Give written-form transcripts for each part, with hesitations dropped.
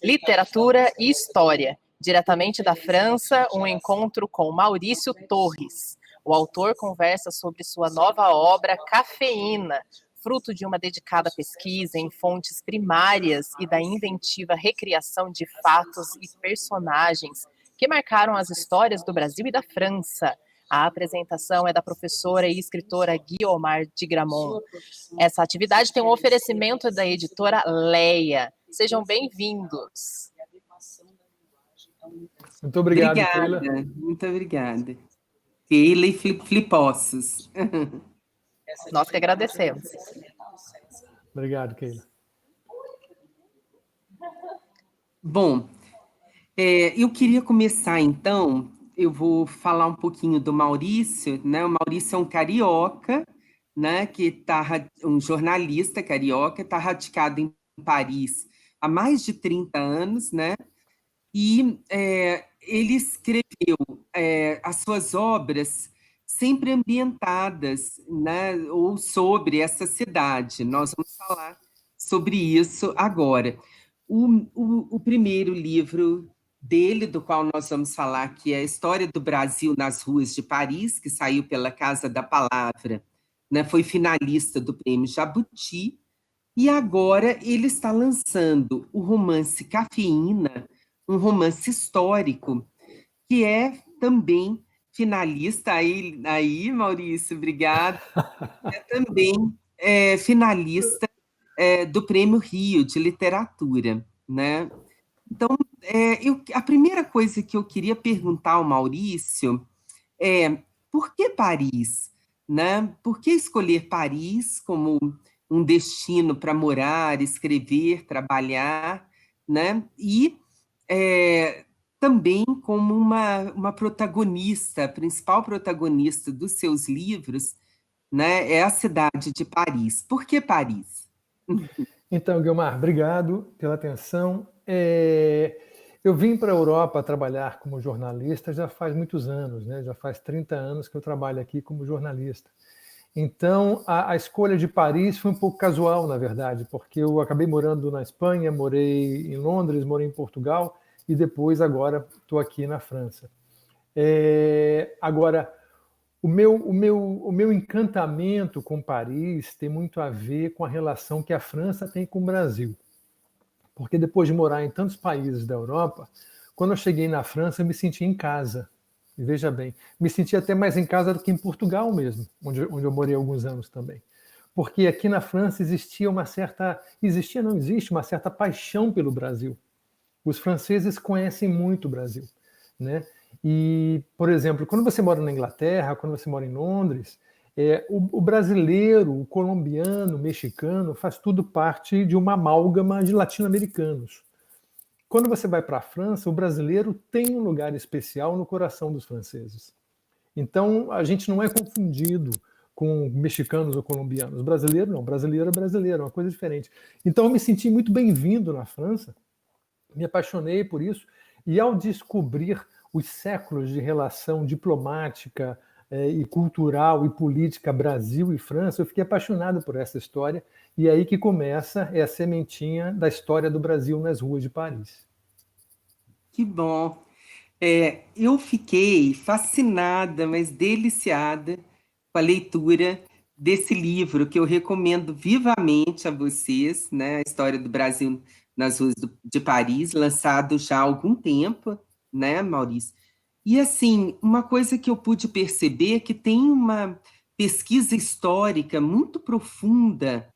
Literatura e História. Diretamente da França, um encontro com Maurício Torres. O autor conversa sobre sua nova obra Cafeína, fruto de uma dedicada pesquisa em fontes primárias e da inventiva recriação de fatos e personagens que marcaram as histórias do Brasil e da França. A apresentação é da professora e escritora Guiomar de Gramont. Essa atividade tem um oferecimento da editora Leia. Sejam bem-vindos. Muito obrigado, Obrigada, Keila. muito obrigada. Keila e Flipossos. Nós que agradecemos. Obrigado, Keila. Bom, eu queria começar, então, eu vou falar um pouquinho do Maurício, né? O Maurício é um carioca, né? Um jornalista carioca, está radicado em Paris há mais de 30 anos, né? E ele escreveu as suas obras sempre ambientadas, né, ou sobre essa cidade. Nós vamos falar sobre isso agora. O primeiro livro dele, do qual nós vamos falar, que é a História do Brasil nas Ruas de Paris, que saiu pela Casa da Palavra, né, foi finalista do Prêmio Jabuti, e agora ele está lançando o romance Cafeína, um romance histórico, que é também finalista, aí Maurício, obrigado, é também finalista do Prêmio Rio de Literatura, né? Então, a primeira coisa que eu queria perguntar ao Maurício é por que Paris, né? Por que escolher Paris como um destino para morar, escrever, trabalhar, né? E também como uma protagonista, a principal protagonista dos seus livros, né, é a cidade de Paris. Por que Paris? Então, Guilmar, obrigado pela atenção. Eu vim para a Europa trabalhar como jornalista já faz muitos anos, né? Já faz 30 anos que eu trabalho aqui como jornalista. Então, a escolha de Paris foi um pouco casual, na verdade, porque eu acabei morando na Espanha, morei em Londres, morei em Portugal e depois, agora, estou aqui na França. Agora, o meu encantamento com Paris tem muito a ver com a relação que a França tem com o Brasil. Porque depois de morar em tantos países da Europa, quando eu cheguei na França, eu me senti em casa. E veja bem, me senti até mais em casa do que em Portugal mesmo, onde eu morei alguns anos também. Porque aqui na França existe uma certa paixão pelo Brasil. Os franceses conhecem muito o Brasil, né? E, por exemplo, quando você mora na Inglaterra, quando você mora em Londres, o brasileiro, o colombiano, o mexicano, faz tudo parte de uma amálgama de latino-americanos. Quando você vai para a França, o brasileiro tem um lugar especial no coração dos franceses. Então, a gente não é confundido com mexicanos ou colombianos. Brasileiro não, brasileiro é brasileiro, é uma coisa diferente. Então, eu me senti muito bem-vindo na França, me apaixonei por isso, e ao descobrir os séculos de relação diplomática e cultural e política Brasil e França, eu fiquei apaixonado por essa história, e é aí que começa a sementinha da história do Brasil nas ruas de Paris. Que bom! Eu fiquei fascinada, mas deliciada com a leitura desse livro, que eu recomendo vivamente a vocês, né? A História do Brasil nas Ruas de Paris, lançado já há algum tempo, né, Maurício? E, assim, uma coisa que eu pude perceber é que tem uma pesquisa histórica muito profunda,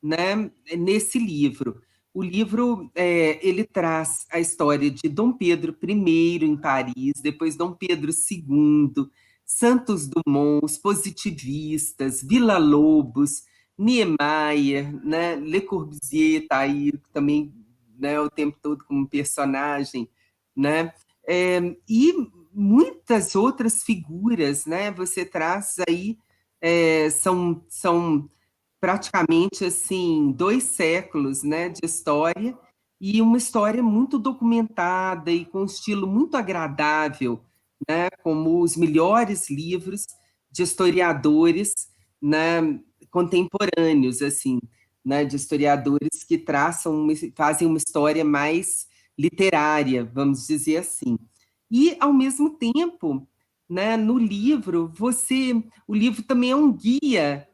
né, nesse livro. O livro ele traz a história de Dom Pedro I em Paris, depois Dom Pedro II, Santos Dumont, os positivistas, Villa-Lobos, Niemeyer, né, Le Corbusier está aí também, né, o tempo todo como personagem, né, e muitas outras figuras, né, você traz aí, são praticamente assim 2 séculos, né, de história, e uma história muito documentada e com um estilo muito agradável, né, como os melhores livros de historiadores, né, contemporâneos, assim, né, de historiadores que fazem uma história mais literária, vamos dizer assim. E, ao mesmo tempo, né, no livro, o livro também é um guia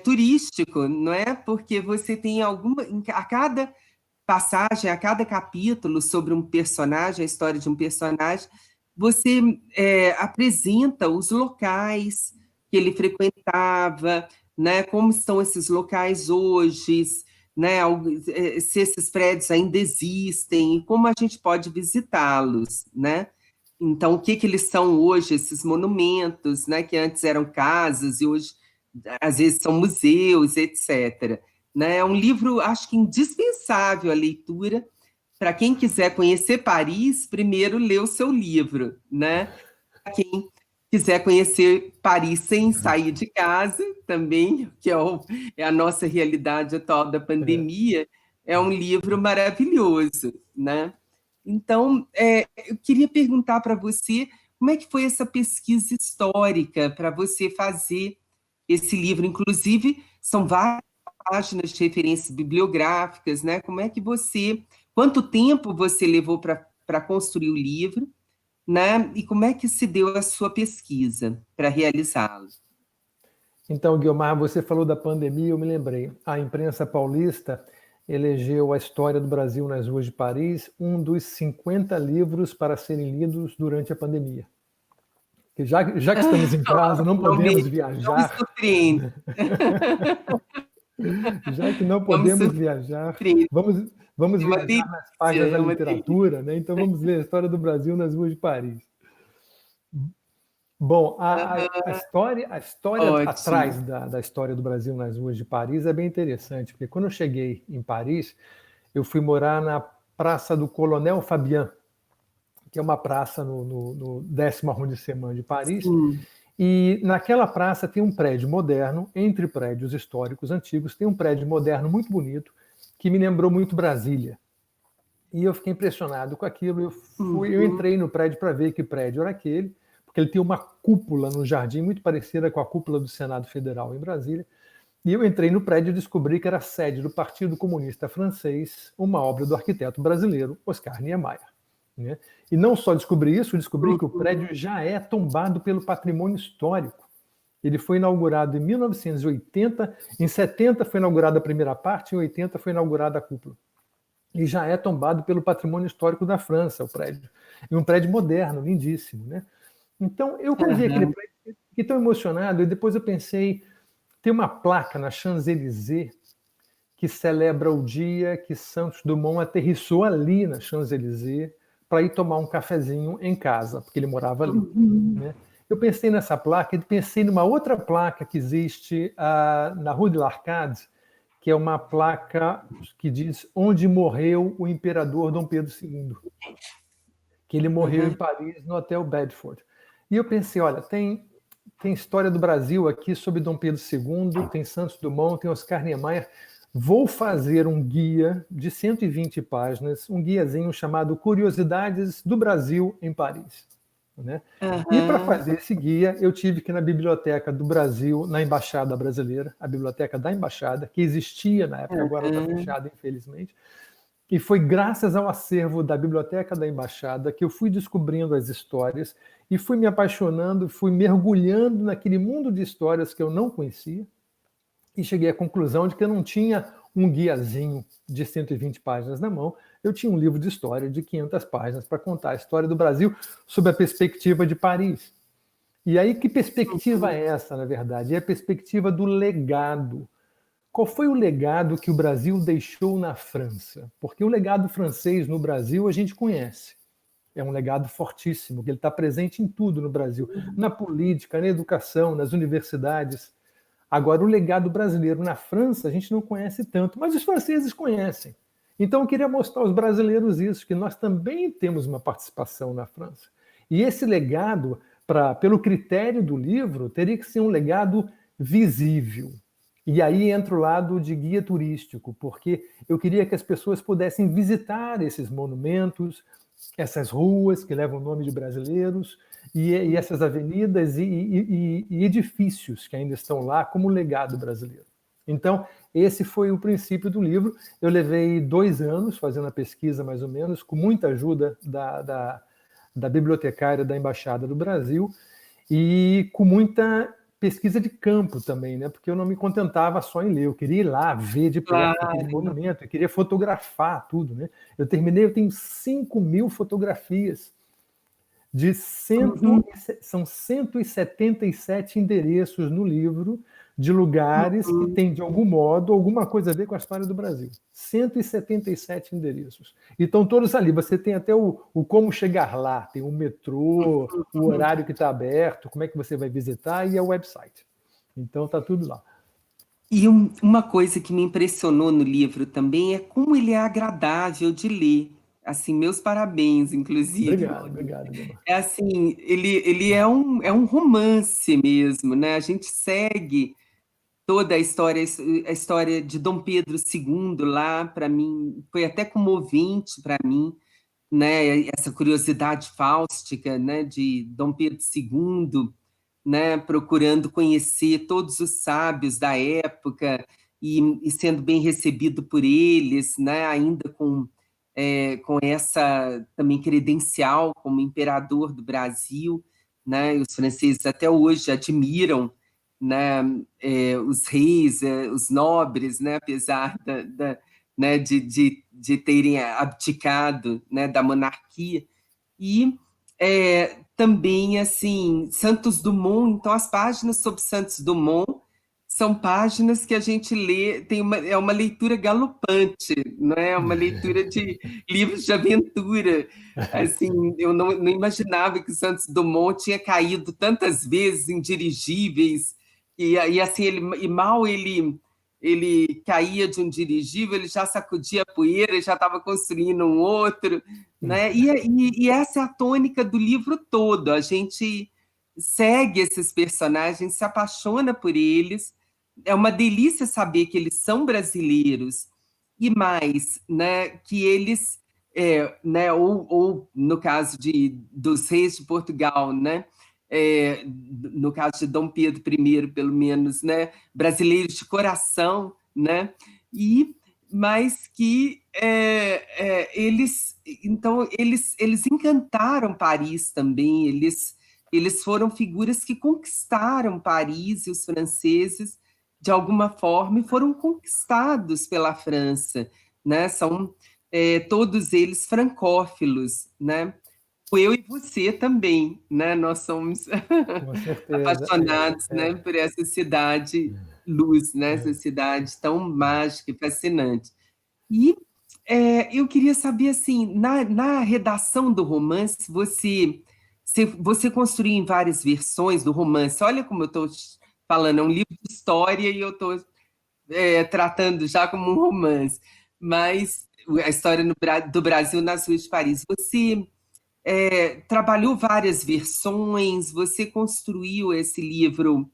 turístico, não é? Porque você tem a cada passagem, a cada capítulo sobre um personagem, a história de um personagem, você apresenta os locais que ele frequentava, né? Como estão esses locais hoje, né? Se esses prédios ainda existem, e como a gente pode visitá-los, né? Então, o que eles são hoje, esses monumentos, né? Que antes eram casas e hoje, às vezes, são museus, etc. Né? É um livro, acho que indispensável a leitura para quem quiser conhecer Paris, primeiro lê o seu livro, né? Para quem quiser conhecer Paris sem sair de casa, também, que é a nossa realidade atual da pandemia, é um livro maravilhoso, né? Então, eu queria perguntar para você como é que foi essa pesquisa histórica para você fazer esse livro. Inclusive, são várias páginas de referências bibliográficas, né? Quanto tempo você levou para construir o livro, né? E como é que se deu a sua pesquisa para realizá-lo? Então, Guiomar, você falou da pandemia, eu me lembrei. A imprensa paulista elegeu A História do Brasil nas Ruas de Paris um dos 50 livros para serem lidos durante a pandemia. Já que estamos em casa, não podemos Não me viajar. surpreende. Já que não Não me podemos viajar, surpreende. vamos É uma viajar nas páginas delícia, da é uma delícia. literatura, né? Então vamos ler A História do Brasil nas Ruas de Paris. Bom, a história Ótimo. atrás da história do Brasil nas ruas de Paris é bem interessante, porque quando eu cheguei em Paris, eu fui morar na Praça do Coronel Fabian, que é uma praça no 10º arrondissement de Paris, Sim. e naquela praça tem um prédio moderno, entre prédios históricos antigos, tem um prédio moderno muito bonito, que me lembrou muito Brasília. E eu fiquei impressionado com aquilo, eu entrei no prédio para ver que prédio era aquele, porque ele tem uma cúpula no jardim muito parecida com a cúpula do Senado Federal em Brasília. E eu entrei no prédio e descobri que era a sede do Partido Comunista Francês, uma obra do arquiteto brasileiro Oscar Niemeyer. Né? E não só descobri isso, descobri que o prédio já é tombado pelo patrimônio histórico. Ele foi inaugurado em 1980, em 70 foi inaugurada a primeira parte, em 80 foi inaugurada a cúpula. E já é tombado pelo patrimônio histórico da França, o prédio. E um prédio moderno, lindíssimo, né? Então, eu quando vi aquele prédio, fiquei tão emocionado, e depois eu pensei, tem uma placa na Champs-Élysées que celebra o dia que Santos Dumont aterrissou ali na Champs-Élysées para ir tomar um cafezinho em casa, porque ele morava ali. Né? Eu pensei nessa placa e pensei numa outra placa que existe na Rue de l'Arcade, que é uma placa que diz onde morreu o imperador Dom Pedro II, que ele morreu em Paris, no Hotel Bedford. E eu pensei, olha, tem história do Brasil aqui sobre Dom Pedro II, tem Santos Dumont, tem Oscar Niemeyer. Vou fazer um guia de 120 páginas, um guiazinho chamado Curiosidades do Brasil em Paris. Né? E para fazer esse guia, eu tive que ir na Biblioteca do Brasil, na Embaixada Brasileira, a Biblioteca da Embaixada, que existia na época, agora está fechada, infelizmente. E foi graças ao acervo da Biblioteca da Embaixada que eu fui descobrindo as histórias e fui me apaixonando, fui mergulhando naquele mundo de histórias que eu não conhecia e cheguei à conclusão de que eu não tinha um guiazinho de 120 páginas na mão, eu tinha um livro de história de 500 páginas para contar a história do Brasil sob a perspectiva de Paris. E aí, que perspectiva é essa, na verdade? É a perspectiva do legado. Qual foi o legado que o Brasil deixou na França? Porque o legado francês no Brasil a gente conhece. É um legado fortíssimo, que ele está presente em tudo no Brasil. Na política, na educação, nas universidades. Agora, o legado brasileiro na França a gente não conhece tanto, mas os franceses conhecem. Então, eu queria mostrar aos brasileiros isso, que nós também temos uma participação na França. E esse legado, pelo critério do livro, teria que ser um legado visível. E aí entra o lado de guia turístico, porque eu queria que as pessoas pudessem visitar esses monumentos, essas ruas que levam o nome de brasileiros, e essas avenidas e edifícios que ainda estão lá como legado brasileiro. Então, esse foi o princípio do livro. Eu levei 2 anos fazendo a pesquisa, mais ou menos, com muita ajuda da bibliotecária da Embaixada do Brasil e com muita pesquisa de campo também, né? Porque eu não me contentava só em ler, eu queria ir lá, ver de perto aquele monumento, eu queria fotografar tudo, né? Eu tenho 5.000 fotografias são 177 endereços no livro de lugares que têm, de algum modo, alguma coisa a ver com a história do Brasil. 177 endereços. E estão todos ali. Você tem até o como chegar lá, tem o metrô, o horário que está aberto, como é que você vai visitar e o website. Então está tudo lá. E uma coisa que me impressionou no livro também é como ele é agradável de ler. Assim, meus parabéns, inclusive. Obrigado, Dema. É assim, ele é um romance mesmo, né? A gente segue toda a história de Dom Pedro II lá, para mim, foi até comovente para mim, né? Essa curiosidade fáustica, né? De Dom Pedro II, né? Procurando conhecer todos os sábios da época e sendo bem recebido por eles, né? Ainda com essa também credencial como imperador do Brasil, né? E os franceses até hoje admiram, né, os reis, os nobres, né, apesar né, de terem abdicado, né, da monarquia. E também, assim, Santos Dumont, então as páginas sobre Santos Dumont são páginas que a gente lê, é uma leitura galopante, não é uma leitura de livros de aventura. Assim, eu não imaginava que Santos Dumont tinha caído tantas vezes em dirigíveis, e assim, ele caía de um dirigível, ele já sacudia a poeira, ele já estava construindo um outro, né? E essa é a tônica do livro todo, a gente segue esses personagens, se apaixona por eles, é uma delícia saber que eles são brasileiros, e mais, né, que eles, né, ou no caso dos reis de Portugal, né, no caso de Dom Pedro I, pelo menos, né, brasileiros de coração, né, mas que eles encantaram Paris também, eles foram figuras que conquistaram Paris, e os franceses, de alguma forma, e foram conquistados pela França, né? São todos eles francófilos, né? Eu e você também, né? Nós somos Com certeza. apaixonados, né, por essa cidade luz, né? Essa cidade tão mágica e fascinante. E eu queria saber, assim, na redação do romance, você construiu em várias versões do romance. Olha como eu estou falando, é um livro de história e eu estou tratando já como um romance. Mas a história do Brasil nas ruas de Paris. Você trabalhou várias versões, você construiu esse livro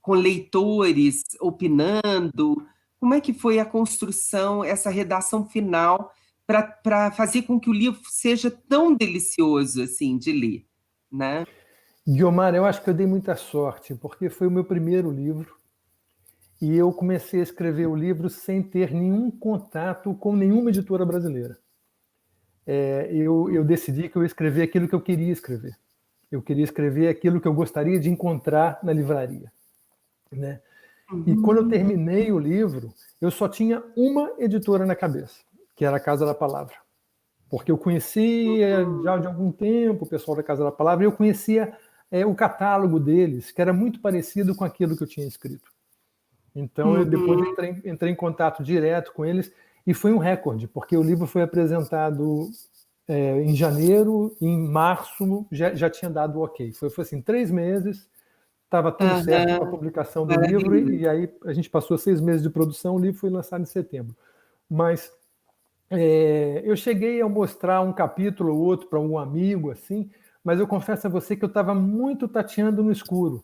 com leitores opinando. Como é que foi a construção, essa redação final, para fazer com que o livro seja tão delicioso assim de ler, né? Guiomar, eu acho que eu dei muita sorte, porque foi o meu primeiro livro e eu comecei a escrever o livro sem ter nenhum contato com nenhuma editora brasileira. Eu decidi que eu ia escrever aquilo que eu queria escrever. Eu queria escrever aquilo que eu gostaria de encontrar na livraria, né? E quando eu terminei o livro, eu só tinha uma editora na cabeça, que era a Casa da Palavra. Porque eu conhecia já de algum tempo o pessoal da Casa da Palavra, e eu conhecia o catálogo deles, que era muito parecido com aquilo que eu tinha escrito. Então, depois eu entrei em contato direto com eles, e foi um recorde, porque o livro foi apresentado em janeiro, e em março já tinha dado o ok. Foi assim, 3 meses, estava tudo certo com a publicação do livro, e aí a gente passou 6 meses de produção, o livro foi lançado em setembro. Mas eu cheguei a mostrar um capítulo ou outro para um amigo, assim, mas eu confesso a você que eu estava muito tateando no escuro,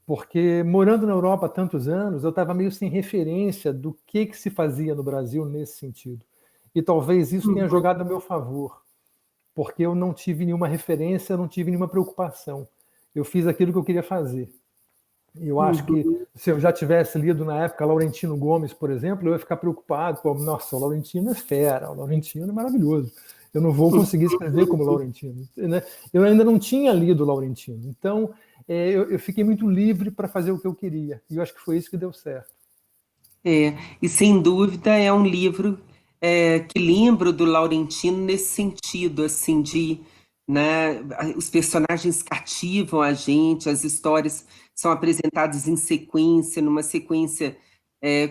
porque morando na Europa há tantos anos, eu estava meio sem referência do que se fazia no Brasil nesse sentido. E talvez isso tenha jogado a meu favor, porque eu não tive nenhuma referência, não tive nenhuma preocupação. Eu fiz aquilo que eu queria fazer. E eu acho que se eu já tivesse lido na época Laurentino Gomes, por exemplo, eu ia ficar preocupado. Pô, nossa, o Laurentino é fera, o Laurentino é maravilhoso. Eu não vou conseguir escrever como Laurentino, né? Eu ainda não tinha lido Laurentino. Então, eu fiquei muito livre para fazer o que eu queria. E eu acho que foi isso que deu certo. E sem dúvida é um livro que lembro do Laurentino nesse sentido, assim, de, né, os personagens cativam a gente, as histórias são apresentadas em sequência, numa sequência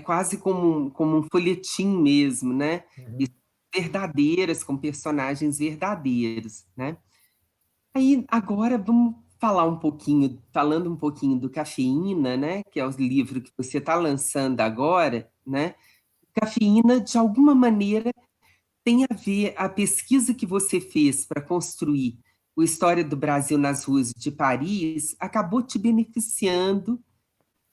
quase como um folhetim mesmo, né? E verdadeiras, com personagens verdadeiros, né? Aí, agora vamos falar um pouquinho, falando um pouquinho do Cafeína, né, que é o livro que você está lançando agora, né? Cafeína, de alguma maneira, tem a ver, a pesquisa que você fez para construir o História do Brasil nas Ruas de Paris, acabou te beneficiando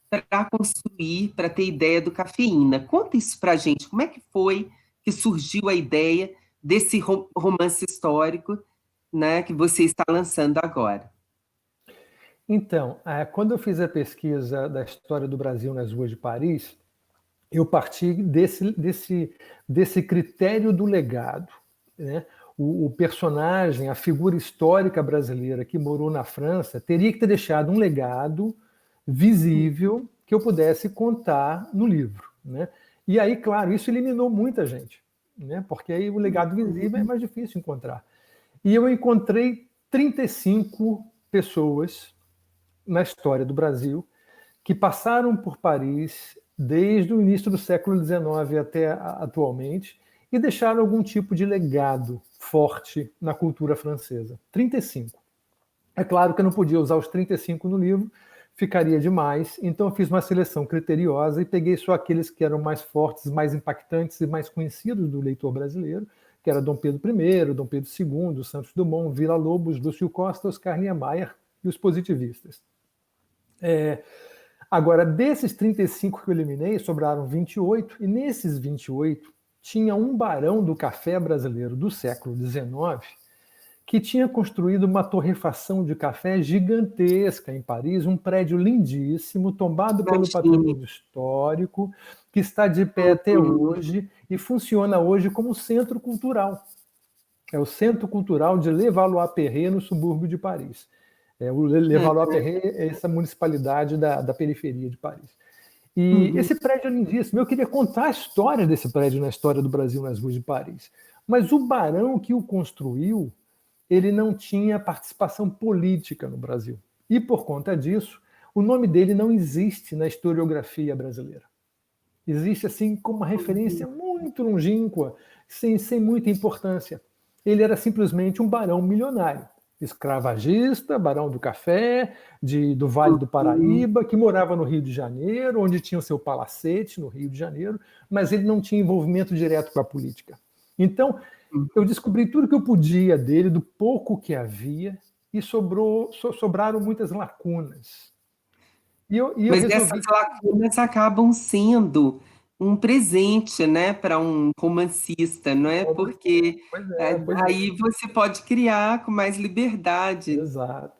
para construir, para ter ideia do Cafeína. Conta isso para a gente, como é que foi que surgiu a ideia desse romance histórico, né, que você está lançando agora? Então, quando eu fiz a pesquisa da história do Brasil nas ruas de Paris, eu parti desse critério do legado, né? O personagem, a figura histórica brasileira que morou na França, teria que ter deixado um legado visível que eu pudesse contar no livro, né? E aí, claro, isso eliminou muita gente, né? Porque aí o legado visível é mais difícil encontrar. E eu encontrei 35 pessoas na história do Brasil que passaram por Paris desde o início do século XIX até atualmente e deixaram algum tipo de legado forte na cultura francesa. 35. É claro que eu não podia usar os 35 no livro, ficaria demais, então eu fiz uma seleção criteriosa e peguei só aqueles que eram mais fortes, mais impactantes e mais conhecidos do leitor brasileiro, que era Dom Pedro I, Dom Pedro II, Santos Dumont, Villa-Lobos, Lúcio Costa, Oscar Niemeyer e os positivistas. Agora, desses 35 que eu eliminei, sobraram 28, e nesses 28 tinha um barão do café brasileiro do século XIX que tinha construído uma torrefação de café gigantesca em Paris, um prédio lindíssimo, tombado pelo patrimônio histórico, que está de pé até hoje e funciona hoje como centro cultural. É o Centro Cultural de Levallois-Perret, no subúrbio de Paris. O Levallois-Perret é essa municipalidade da periferia de Paris. E esse prédio é lindíssimo. Eu queria contar a história desse prédio na história do Brasil nas ruas de Paris. Mas o barão que o construiu, ele não tinha participação política no Brasil. E, por conta disso, o nome dele não existe na historiografia brasileira. Existe, assim, como uma referência muito longínqua, sem muita importância. Ele era simplesmente um barão milionário, escravagista, barão do café, do Vale do Paraíba, que morava no Rio de Janeiro, onde tinha o seu palacete no Rio de Janeiro, mas ele não tinha envolvimento direto com a política. Então, eu descobri tudo que eu podia dele, do pouco que havia, e sobraram muitas lacunas. Mas essas lacunas acabam sendo um presente, né, para um romancista, não é? Porque aí você pode criar com mais liberdade. Exato.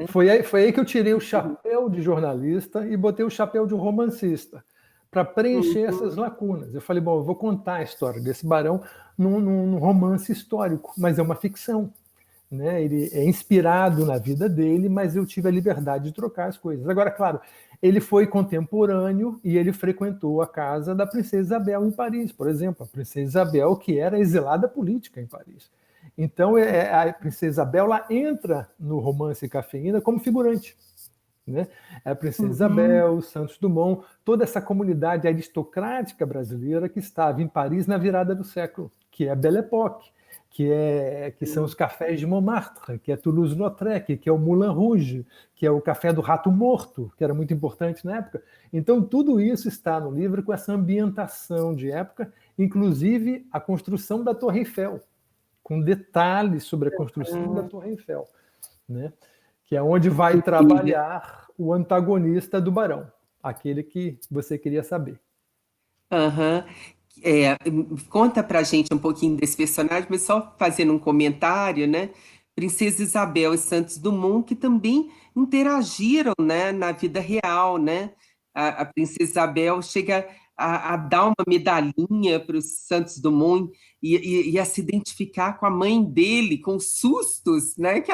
Foi aí que eu tirei o chapéu de jornalista e botei o chapéu de romancista, para preencher essas lacunas. Eu falei, bom, eu vou contar a história desse barão num romance histórico, mas é uma ficção. Né? Ele é inspirado na vida dele, mas eu tive a liberdade de trocar as coisas. Agora, claro, ele foi contemporâneo e ele frequentou a casa da princesa Isabel em Paris, por exemplo. A princesa Isabel, que era exilada política em Paris. Então, a princesa Isabel lá entra no romance Cafeína como figurante. Né? A princesa Isabel, Santos Dumont, toda essa comunidade aristocrática brasileira que estava em Paris na virada do século, que é a Belle Époque, que são os cafés de Montmartre, que é Toulouse-Lautrec, que é o Moulin Rouge, que é o café do Rato Morto, que era muito importante na época. Então, tudo isso está no livro com essa ambientação de época, inclusive a construção da Torre Eiffel, com detalhes sobre a construção da Torre Eiffel, né? Que é onde vai trabalhar o antagonista do barão, aquele que você queria saber. Conta pra gente um pouquinho desse personagem, mas só fazendo um comentário, né? Princesa Isabel e Santos Dumont, que também interagiram, né, na vida real, né? A princesa Isabel chega a dar uma medalhinha para o Santos Dumont e a se identificar com a mãe dele, com os sustos, né, que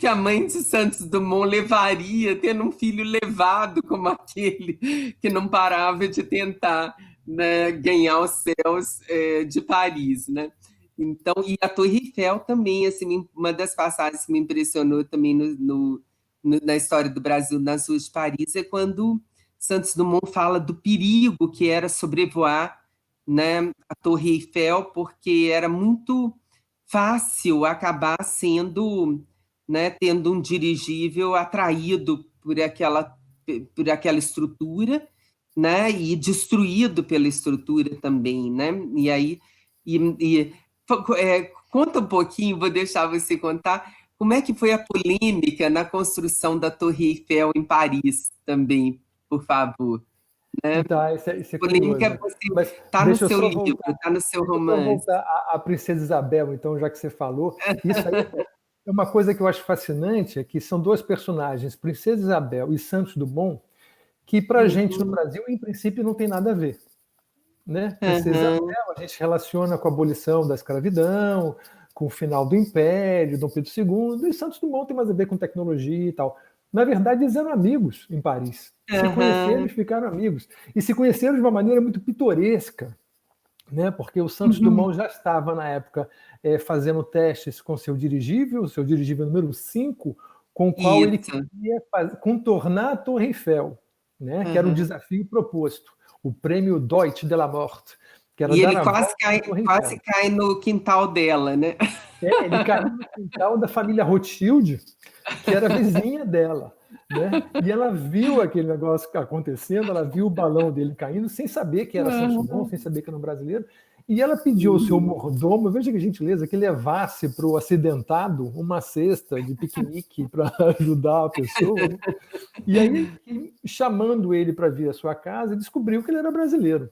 a mãe de Santos Dumont levaria, tendo um filho levado como aquele, que não parava de tentar, né, ganhar os céus de Paris, né? Então, e a Torre Eiffel também, assim, uma das passagens que me impressionou também na história do Brasil, nas ruas de Paris, é quando Santos Dumont fala do perigo que era sobrevoar, né, a Torre Eiffel, porque era muito fácil acabar sendo, né, tendo um dirigível atraído por aquela estrutura, né, e destruído pela estrutura também, né? E aí, conta um pouquinho, vou deixar você contar, como é que foi a polêmica na construção da Torre Eiffel em Paris também, por favor. Né? Tá, isso é Polêmica curioso. Mas está no deixa eu seu só livro, voltar, está no seu deixa eu só romance. voltar à Princesa Isabel, então, já que você falou. Isso aí é uma coisa que eu acho fascinante, é que são duas personagens, Princesa Isabel e Santos Dumont, que para a gente no Brasil, em princípio, não tem nada a ver. Né? Princesa Isabel, a gente relaciona com a abolição da escravidão, com o final do Império, Dom Pedro II, e Santos Dumont tem mais a ver com tecnologia e tal. Na verdade, eles eram amigos em Paris. Se conheceram e ficaram amigos. E se conheceram de uma maneira muito pitoresca, né? Porque o Santos Dumont já estava, na época, fazendo testes com seu dirigível número 5, com o qual ele queria contornar a Torre Eiffel, né? Que era o desafio proposto, o prêmio Deutsch de la Mort, que era e dar ele a volta à Torre quase Eiffel. cai no quintal dela, né? Ele caiu no quintal da família Rothschild, que era vizinha dela. Né? E ela viu aquele negócio acontecendo, ela viu o balão dele caindo, sem saber que era Santos Dumont, sem saber que era um brasileiro, e ela pediu ao seu mordomo, veja que gentileza, que levasse para o acidentado uma cesta de piquenique para ajudar a pessoa. Né? E aí, chamando ele para vir à sua casa, descobriu que ele era brasileiro.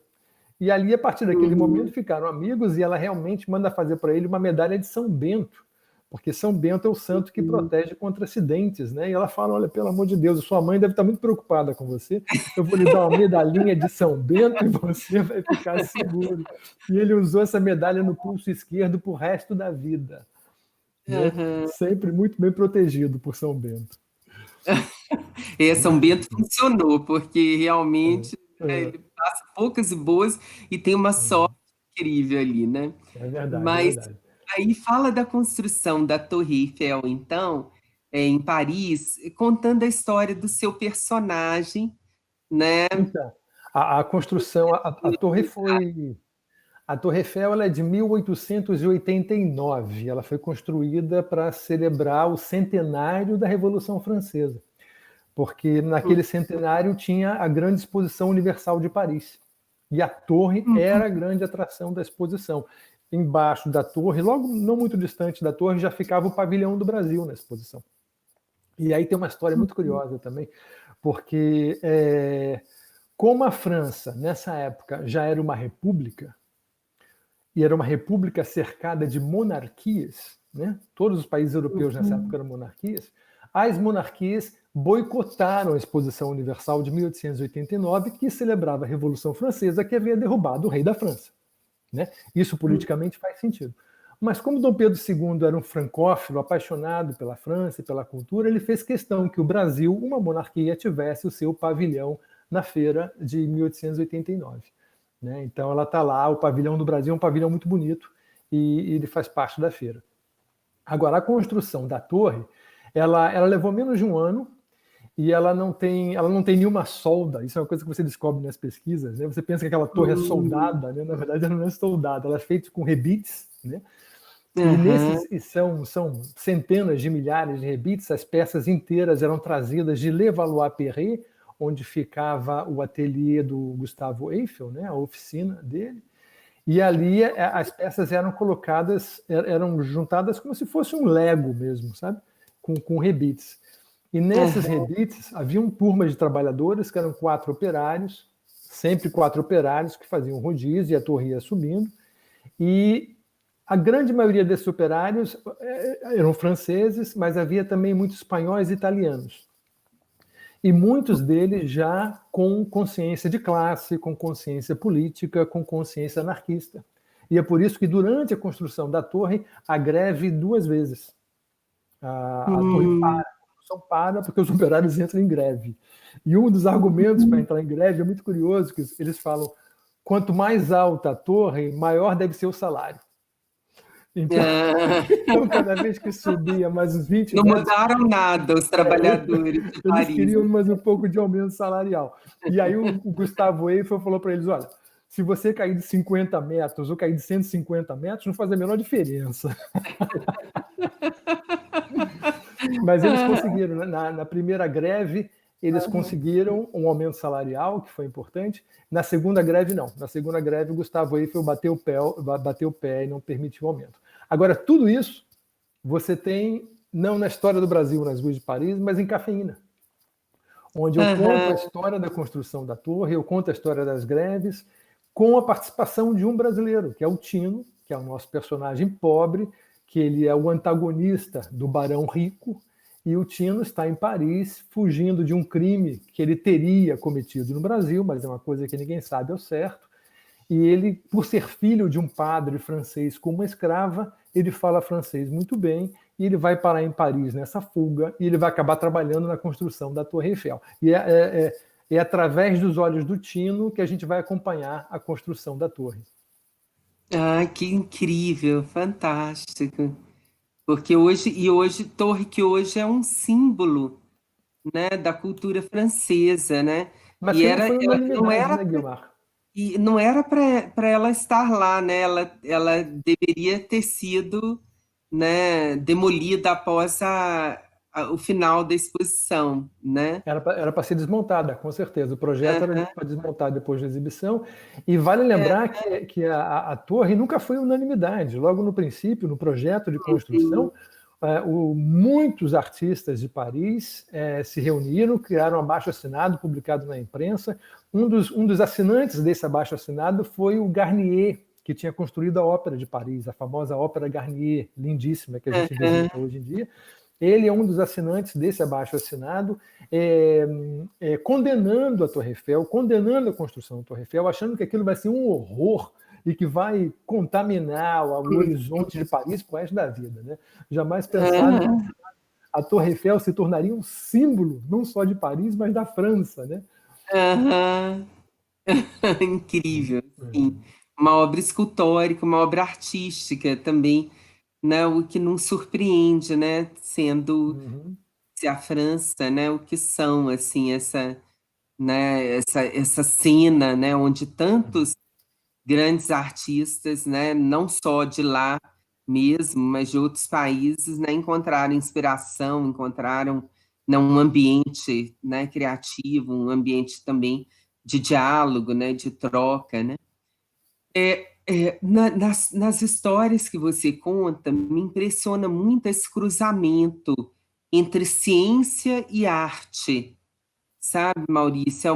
E ali, a partir daquele momento, ficaram amigos, e ela realmente manda fazer para ele uma medalha de São Bento, porque São Bento é o santo que protege contra acidentes, né? E ela fala, olha, pelo amor de Deus, sua mãe deve estar muito preocupada com você, eu vou lhe dar uma medalhinha de São Bento e você vai ficar seguro. E ele usou essa medalha no pulso esquerdo pro resto da vida. Né? Sempre muito bem protegido por São Bento. São Bento funcionou, porque realmente ele passa poucas e boas e tem uma sorte incrível ali, né? É verdade, Mas é verdade. aí fala da construção da Torre Eiffel, então, em Paris, contando a história do seu personagem, né? Então, a construção, a torre foi... A Torre Eiffel ela é de 1889. Ela foi construída para celebrar o centenário da Revolução Francesa, porque naquele centenário tinha a Grande Exposição Universal de Paris. E a torre era a grande atração da exposição. Embaixo da torre, logo não muito distante da torre, já ficava o pavilhão do Brasil na exposição. E aí tem uma história muito curiosa também, porque como a França, nessa época, já era uma república, e era uma república cercada de monarquias, né? Todos os países europeus nessa época eram monarquias, as monarquias boicotaram a Exposição Universal de 1889, que celebrava a Revolução Francesa, que havia derrubado o rei da França. Né? Isso politicamente faz sentido. Mas como Dom Pedro II era um francófilo, apaixonado pela França e pela cultura, ele fez questão que o Brasil, uma monarquia, tivesse o seu pavilhão na feira de 1889. Né? Então ela está lá, o pavilhão do Brasil é um pavilhão muito bonito e ele faz parte da feira. Agora, a construção da torre, ela levou menos de um ano e ela não tem nenhuma solda. Isso é uma coisa que você descobre nas pesquisas. Né? Você pensa que aquela torre é soldada, né? Na verdade ela não é soldada, ela é feita com rebites. Né? E são centenas de milhares de rebites, as peças inteiras eram trazidas de Levallois-Perret, onde ficava o ateliê do Gustavo Eiffel, né, a oficina dele, e ali as peças eram colocadas, eram juntadas como se fosse um Lego mesmo, sabe? Com rebites. E nesses rebites haviam turmas de trabalhadores, que eram 4 operários, sempre 4 operários que faziam rodízio e a torre ia subindo, e A grande maioria desses operários eram franceses, mas havia também muitos espanhóis e italianos. E muitos deles já com consciência de classe, com consciência política, com consciência anarquista. E é por isso que, durante a construção da torre, há greve 2 vezes. A torre para, a construção para, porque os operários entram em greve. E um dos argumentos para entrar em greve é muito curioso, que eles falam: quanto mais alta a torre, maior deve ser o salário. Então, cada vez que subia mais uns 20 Não metros... mudaram nada os trabalhadores de Paris. Eles queriam mais um pouco de aumento salarial. E aí o Gustavo Eiffel falou para eles: olha, se você cair de 50 metros ou cair de 150 metros, não faz a menor diferença. Mas eles conseguiram, na primeira greve, eles conseguiram um aumento salarial, que foi importante. Na segunda greve, não. Na segunda greve, o Gustavo Eiffel bateu o pé e não permitiu o aumento. Agora, tudo isso você tem, não na história do Brasil, nas ruas de Paris, mas em Cafeína, onde eu conto a história da construção da torre, eu conto a história das greves, com a participação de um brasileiro, que é o Tino, que é o nosso personagem pobre, que ele é o antagonista do Barão Rico, e o Tino está em Paris, fugindo de um crime que ele teria cometido no Brasil, mas é uma coisa que ninguém sabe ao certo. E ele, por ser filho de um padre francês com uma escrava, ele fala francês muito bem, e ele vai parar em Paris nessa fuga, e ele vai acabar trabalhando na construção da Torre Eiffel. E é através dos olhos do Tino que a gente vai acompanhar a construção da torre. Ah, que incrível, fantástico. Porque hoje, torre que hoje é um símbolo, né, da cultura francesa, né? Mas E sempre foi unanimidade, né, Guilmar? E não era para ela estar lá, né? Ela deveria ter sido, né, demolida após o final da exposição, né? Era para ser desmontada, com certeza. O projeto era para desmontar depois da exibição. E vale lembrar que a torre nunca foi unanimidade. Logo no princípio, no projeto de construção, muitos artistas de Paris se reuniram, criaram um abaixo-assinado publicado na imprensa. Um dos assinantes desse abaixo-assinado foi o Garnier, que tinha construído a Ópera de Paris, a famosa Ópera Garnier, lindíssima, que a gente visita hoje em dia. Ele é um dos assinantes desse abaixo-assinado, condenando a Torre Eiffel, condenando a construção da Torre Eiffel, achando que aquilo vai ser um horror e que vai contaminar o horizonte de Paris pro resto da vida, né? Jamais pensaram que a Torre Eiffel se tornaria um símbolo, não só de Paris, mas da França, né? Incrível, sim. Uma obra escultórica, uma obra artística também, né? O que não surpreende, né? Sendo a França, né? O que são, assim, essa cena, né? Onde tantos grandes artistas, né? Não só de lá mesmo, mas de outros países, né? Encontraram inspiração, encontraram, né, um ambiente, né, criativo, um ambiente também de diálogo, né? De troca, né? Nas histórias que você conta, me impressiona muito esse cruzamento entre ciência e arte, sabe, Maurício?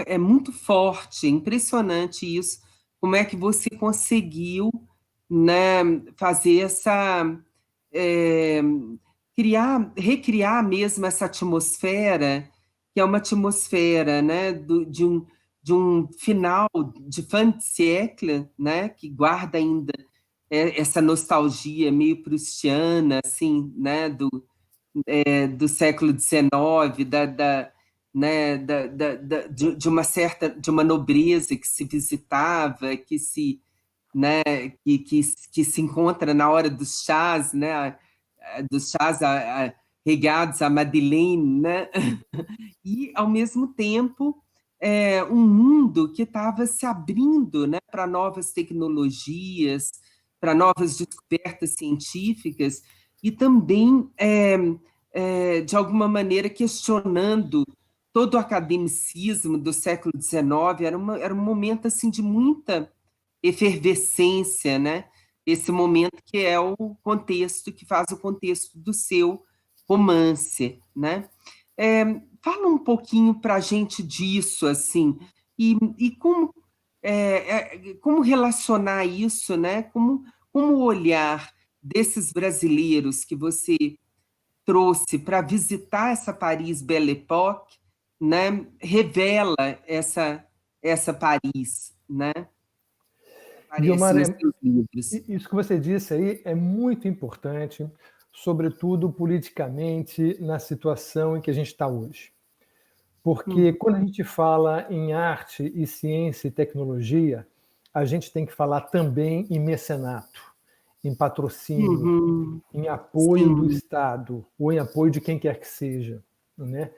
É muito forte, impressionante isso. Como é que você conseguiu, né, fazer recriar mesmo essa atmosfera, que é uma atmosfera, né, de um final de fin de siècle, né, que guarda ainda essa nostalgia meio proustiana, assim, né, do século XIX, né, de uma nobreza que se visitava, que se, né, que se encontra na hora dos chás, né, dos chás regados à Madeleine, né, e ao mesmo tempo um mundo que estava se abrindo, né, para novas tecnologias, para novas descobertas científicas, e também, de alguma maneira, questionando todo o academicismo do século XIX. Era um momento assim, de muita efervescência, né? Esse momento que é o contexto, que faz o contexto do seu romance, né? Fala um pouquinho para a gente disso, assim, e como relacionar isso, né? como o olhar desses brasileiros que você trouxe para visitar essa Paris Belle Époque, né, revela essa Paris, né? Aparece Guilmar, nos seus livros. isso que você disse aí é muito importante, sobretudo politicamente, na situação em que a gente está hoje. Porque quando a gente fala em arte e ciência e tecnologia, a gente tem que falar também em mecenato, em patrocínio, em apoio do Sim. Estado, ou em apoio de quem quer que seja, né?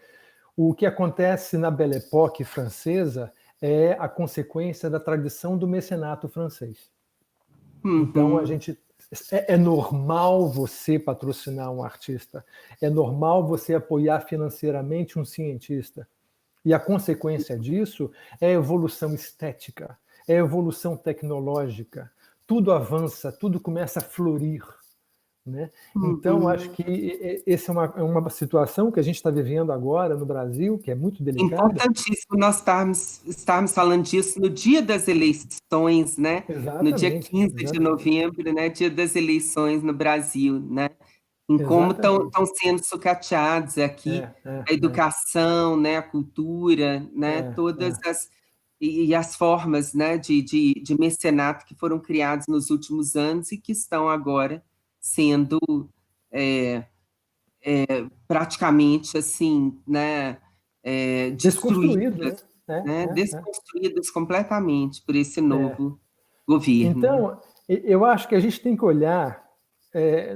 O que acontece na Belle Époque francesa é a consequência da tradição do mecenato francês. Então, a gente é normal você patrocinar um artista, é normal você apoiar financeiramente um cientista. E a consequência disso é a evolução estética, é a evolução tecnológica. Tudo avança, tudo começa a florir, né? Então, acho que essa é uma situação que a gente está vivendo agora no Brasil, que é muito delicada. Importantíssimo nós estarmos falando disso no dia das eleições, né? No dia Exatamente, 15 de exatamente. novembro, né? Dia das eleições no Brasil, né? Em como estão sendo sucateados aqui a educação, né? A cultura, né? Todas as formas, né? De mecenato que foram criados nos últimos anos e que estão agora sendo praticamente assim, né? Destruídas, né? Desconstruídas completamente por esse novo governo. Então, eu acho que a gente tem que olhar.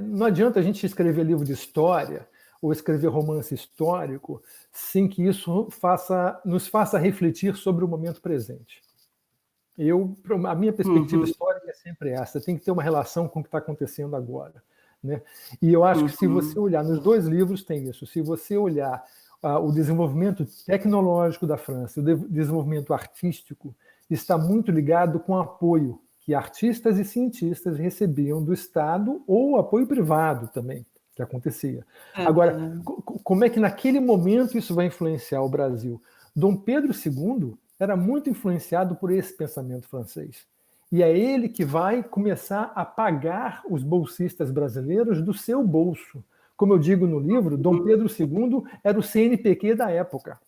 Não adianta a gente escrever livro de história ou escrever romance histórico sem que isso nos faça refletir sobre o momento presente. A minha perspectiva histórica é sempre essa: tem que ter uma relação com o que está acontecendo agora, né? E eu acho que se você olhar, nos dois livros tem isso, se você olhar o desenvolvimento tecnológico da França, o desenvolvimento artístico, está muito ligado com o apoio que artistas e cientistas recebiam do Estado ou apoio privado também, que acontecia. Agora, como é que naquele momento isso vai influenciar o Brasil? Dom Pedro II era muito influenciado por esse pensamento francês. E é ele que vai começar a pagar os bolsistas brasileiros do seu bolso. Como eu digo no livro, Dom Pedro II era o CNPq da época.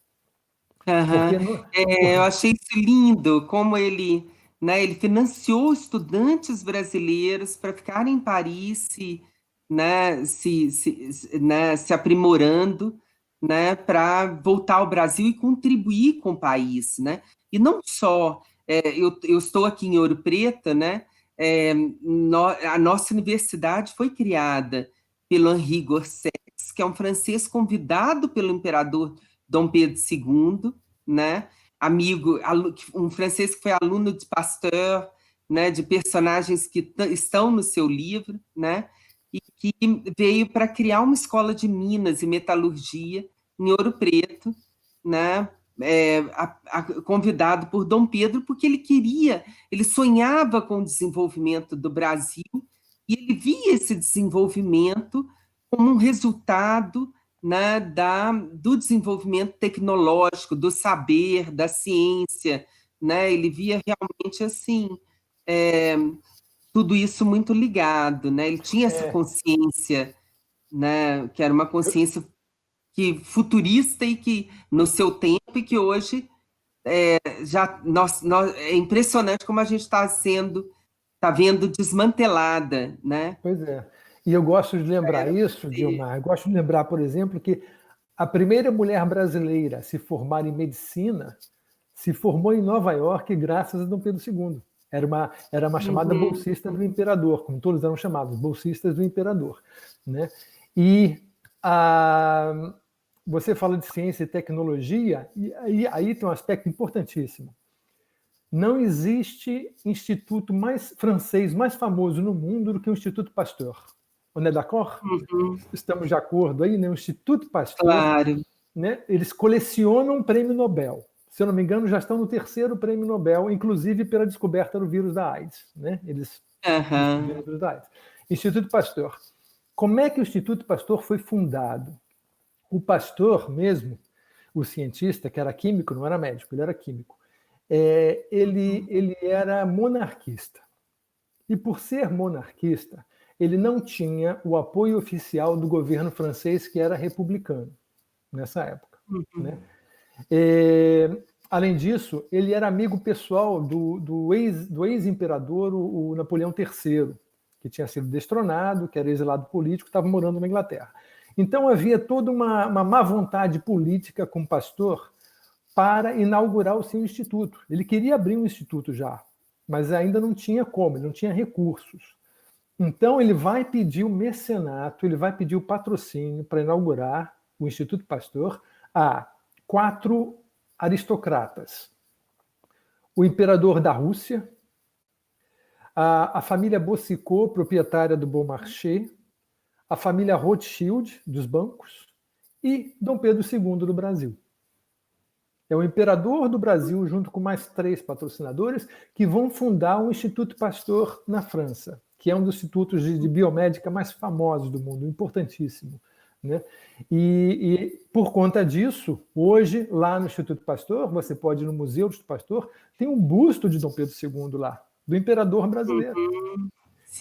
Eu achei isso lindo, como ele, né, ele financiou estudantes brasileiros para ficarem em Paris, né, se aprimorando, né, para voltar ao Brasil e contribuir com o país, né? E não só, eu estou aqui em Ouro Preto, né? A nossa universidade foi criada pelo Henri Gorsec, que é um francês convidado pelo imperador Dom Pedro II, né? Um francês que foi aluno de Pasteur, né? De personagens que estão no seu livro, né? E que veio para criar uma escola de minas e metalurgia em Ouro Preto, né? Convidado por Dom Pedro, porque ele sonhava com o desenvolvimento do Brasil e ele via esse desenvolvimento como um resultado, né, do desenvolvimento tecnológico, do saber, da ciência, né? Ele via realmente assim tudo isso muito ligado, né? Ele tinha essa consciência, né, que era uma consciência futurista e que no seu tempo e que hoje é impressionante como a gente está vendo desmantelada, né? Pois é. E eu gosto de lembrar isso, Guilmar. Eu gosto de lembrar, por exemplo, que a primeira mulher brasileira a se formar em medicina se formou em Nova York graças a Dom Pedro II. Era uma chamada bolsista do imperador, como todos eram chamados, bolsistas do imperador, né? E você fala de ciência e tecnologia, e aí tem um aspecto importantíssimo. Não existe instituto francês mais famoso no mundo do que o Instituto Pasteur. On est d'accord? Estamos de acordo aí, né? O Instituto Pasteur, claro, né? Eles colecionam um prêmio Nobel. Se eu não me engano, já estão no 3º prêmio Nobel, inclusive pela descoberta do vírus da AIDS, né? Eles descobriram o vírus da AIDS. Instituto Pasteur. Como é que o Instituto Pasteur foi fundado? O Pasteur mesmo, o cientista, que era químico, não era médico, ele era químico, ele era monarquista. E por ser monarquista, ele não tinha o apoio oficial do governo francês, que era republicano, nessa época. Né? Além disso, ele era amigo pessoal do ex-imperador, o Napoleão III, que tinha sido destronado, que era exilado político, estava morando na Inglaterra. Então havia toda uma má vontade política com o Pasteur para inaugurar o seu instituto. Ele queria abrir um instituto já, mas ainda não tinha como, ele não tinha recursos. Então ele vai pedir o mecenato, ele vai pedir o patrocínio para inaugurar o Instituto Pasteur a 4 aristocratas. O imperador da Rússia, a família Boucicaut, proprietária do Bon Marché, a família Rothschild, dos bancos, e Dom Pedro II do Brasil. É o imperador do Brasil, junto com mais 3 patrocinadores, que vão fundar o Instituto Pasteur na França, que é um dos institutos de biomédica mais famosos do mundo, importantíssimo. Né? E por conta disso, hoje, lá no Instituto Pasteur, você pode ir no Museu do Instituto Pasteur, tem um busto de Dom Pedro II lá, do imperador brasileiro.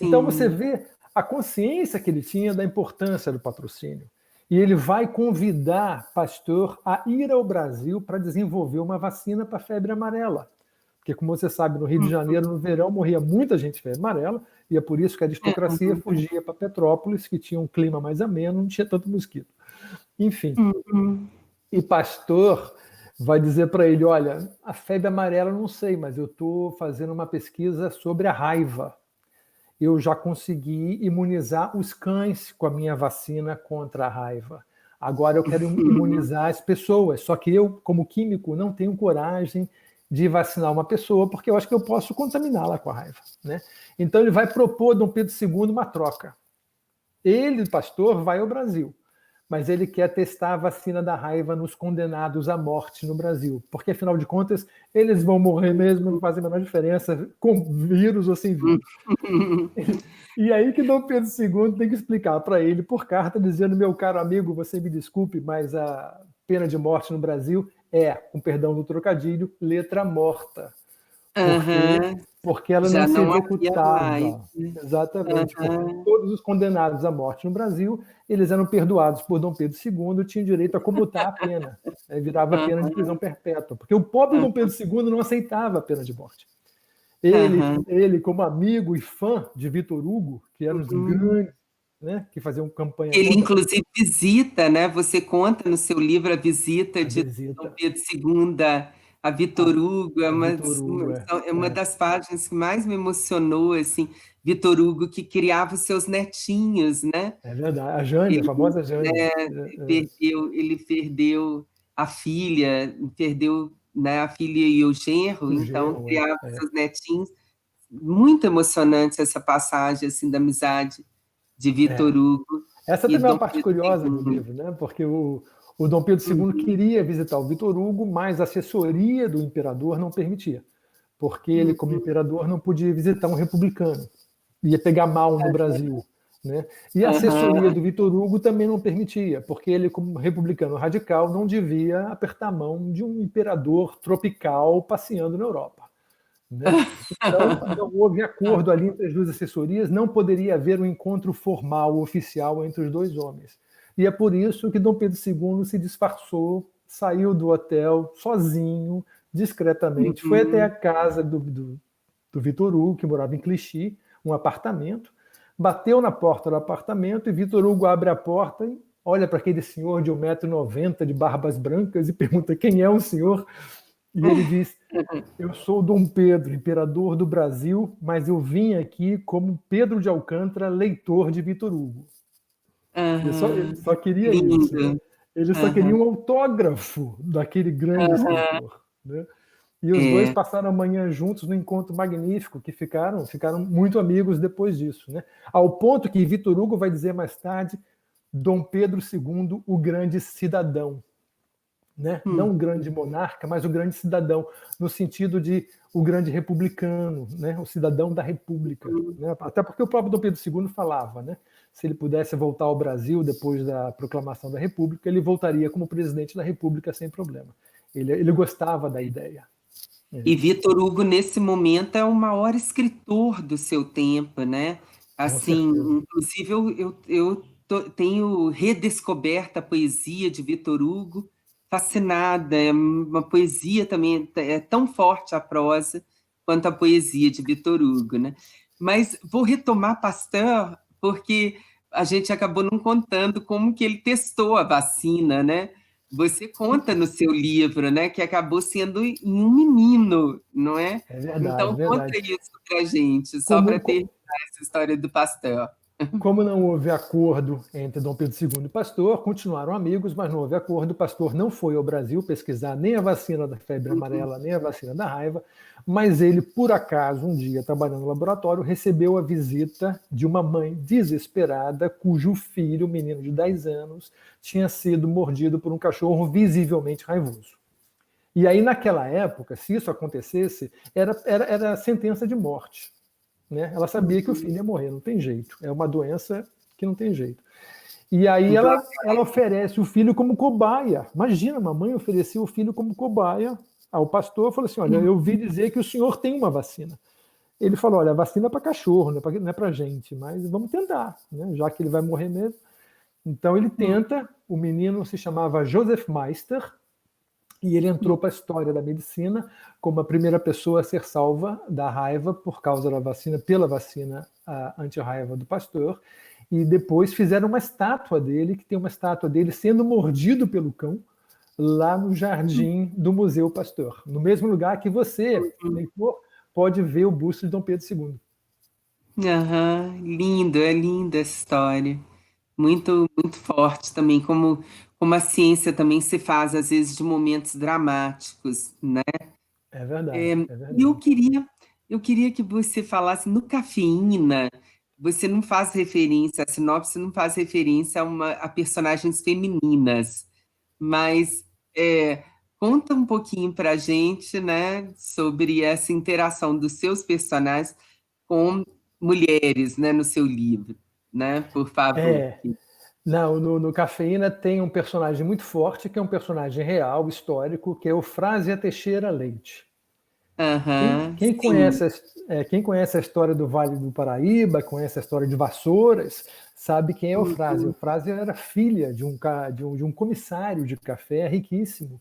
Então você vê a consciência que ele tinha da importância do patrocínio. E ele vai convidar Pasteur a ir ao Brasil para desenvolver uma vacina para a febre amarela. Porque, como você sabe, no Rio de Janeiro, no verão, morria muita gente de febre amarela, e é por isso que a aristocracia fugia para Petrópolis, que tinha um clima mais ameno, não tinha tanto mosquito. Enfim. E Pasteur vai dizer para ele, olha, a febre amarela eu não sei, mas eu estou fazendo uma pesquisa sobre a raiva. Eu já consegui imunizar os cães com a minha vacina contra a raiva. Agora eu quero imunizar as pessoas, só que eu, como químico, não tenho coragem de vacinar uma pessoa, porque eu acho que eu posso contaminá-la com a raiva. Né? Então ele vai propor a Dom Pedro II uma troca. Ele, Pasteur, vai ao Brasil, mas ele quer testar a vacina da raiva nos condenados à morte no Brasil, porque, afinal de contas, eles vão morrer mesmo, não faz a menor diferença, com vírus ou sem vírus. E aí que Dom Pedro II tem que explicar para ele, por carta, dizendo, meu caro amigo, você me desculpe, mas a pena de morte no Brasil é, com perdão do trocadilho, letra morta. Porque ela já não se não executava. mais. Exatamente. Porque todos os condenados à morte no Brasil, eles eram perdoados por Dom Pedro II e tinham direito a comutar a pena. Virava pena de prisão perpétua. Porque o pobre Dom Pedro II não aceitava a pena de morte. Ele, como amigo e fã de Vitor Hugo, que era um dos grandes, né, que faziam campanha Ele, contra... inclusive, visita, né? Você conta no seu livro a visita de Dom Pedro II a Vitor Hugo. É uma das páginas que mais me emocionou, assim, Vitor Hugo, que criava os seus netinhos, né? É verdade, a Jane, a famosa Jane. Ele perdeu a filha, perdeu, né, a filha e o genro, então criava seus netinhos. Muito emocionante essa passagem assim, da amizade de Vitor Hugo. Essa também é uma parte curiosa do livro, né? Porque o Dom Pedro II queria visitar o Vitor Hugo, mas a assessoria do imperador não permitia, porque ele, como imperador, não podia visitar um republicano, ia pegar mal no Brasil. Né? E a assessoria do Vitor Hugo também não permitia, porque ele, como republicano radical, não devia apertar a mão de um imperador tropical passeando na Europa. Né? Então, não houve acordo ali entre as duas assessorias, não poderia haver um encontro formal, oficial, entre os dois homens. E é por isso que Dom Pedro II se disfarçou, saiu do hotel sozinho, discretamente, foi até a casa do Vitor Hugo, que morava em Clichy, um apartamento, bateu na porta do apartamento e Vitor Hugo abre a porta e olha para aquele senhor de 1,90 m, de barbas brancas, e pergunta quem é o senhor. E ele diz, eu sou Dom Pedro, imperador do Brasil, mas eu vim aqui como Pedro de Alcântara, leitor de Vitor Hugo. Ele só queria isso. Né? Ele só queria um autógrafo daquele grande escritor. Né? E os dois passaram a manhã juntos num encontro magnífico, que ficaram muito amigos depois disso. Né? Ao ponto que Vitor Hugo vai dizer mais tarde, Dom Pedro II, o grande cidadão. Né? Não o grande monarca, mas o grande cidadão, no sentido de o grande republicano, né? O cidadão da república. Né? Até porque o próprio Dom Pedro II falava, né? Se ele pudesse voltar ao Brasil depois da proclamação da república, ele voltaria como presidente da república sem problema. Ele gostava da ideia. E Vitor Hugo, nesse momento, é o maior escritor do seu tempo, né? Com Assim, certeza. inclusive, tenho redescoberto a poesia de Vitor Hugo, fascinada. É uma poesia também, é tão forte a prosa quanto a poesia de Vitor Hugo, né? Mas vou retomar Pasteur, porque a gente acabou não contando como que ele testou a vacina, né? Você conta no seu livro, né, que acabou sendo em um menino, não é? É verdade, Então, conta verdade. isso para a gente, só Como, para terminar essa história do pastel. Como não houve acordo entre Dom Pedro II e o Pasteur, continuaram amigos, mas não houve acordo. O Pasteur não foi ao Brasil pesquisar nem a vacina da febre amarela, nem a vacina da raiva, mas ele, por acaso, um dia, trabalhando no laboratório, recebeu a visita de uma mãe desesperada, cujo filho, um menino de 10 anos, tinha sido mordido por um cachorro visivelmente raivoso. E aí, naquela época, se isso acontecesse, era sentença de morte. Né? Ela sabia que o filho ia morrer, não tem jeito. É uma doença que não tem jeito. E aí ela oferece o filho como cobaia. Imagina, a mamãe ofereceu o filho como cobaia ao pastor, falou assim, olha, eu vi dizer que o senhor tem uma vacina. Ele falou, olha, a vacina é para cachorro, não é para gente, mas vamos tentar, né? Já que ele vai morrer mesmo. Então ele tenta, o menino se chamava Joseph Meister, e ele entrou para a história da medicina como a primeira pessoa a ser salva da raiva por causa da vacina, pela vacina anti-raiva do Pasteur. E depois fizeram uma estátua dele, que tem uma estátua dele sendo mordido pelo cão, lá no jardim do Museu Pasteur. No mesmo lugar que você, leitor, pode ver o busto de Dom Pedro II. Lindo, é linda essa história. Muito, muito forte também, como a ciência também se faz, às vezes, de momentos dramáticos, né? É verdade, é E verdade. eu queria que você falasse no Cafeína, você não faz referência, a sinopse não faz referência a personagens femininas, mas conta um pouquinho para a gente, né, sobre essa interação dos seus personagens com mulheres, né, no seu livro, né, por favor. Não, no Cafeína tem um personagem muito forte, que é um personagem real, histórico, que é o Frázia Teixeira Leite. Quem Sim. conhece a história do Vale do Paraíba, conhece a história de Vassouras, sabe quem é o Frázia. O Frázia era filha de um comissário de café riquíssimo.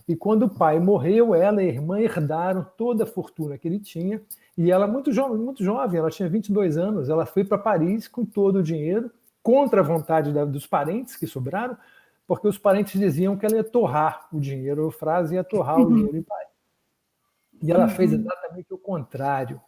E quando o pai morreu, ela e a irmã herdaram toda a fortuna que ele tinha. E ela, muito jovem, ela tinha 22 anos, ela foi para Paris com todo o dinheiro, contra a vontade dos parentes que sobraram, porque os parentes diziam que ela ia torrar o dinheiro, o Frázia ia torrar o dinheiro em Paris. E ela fez exatamente o contrário.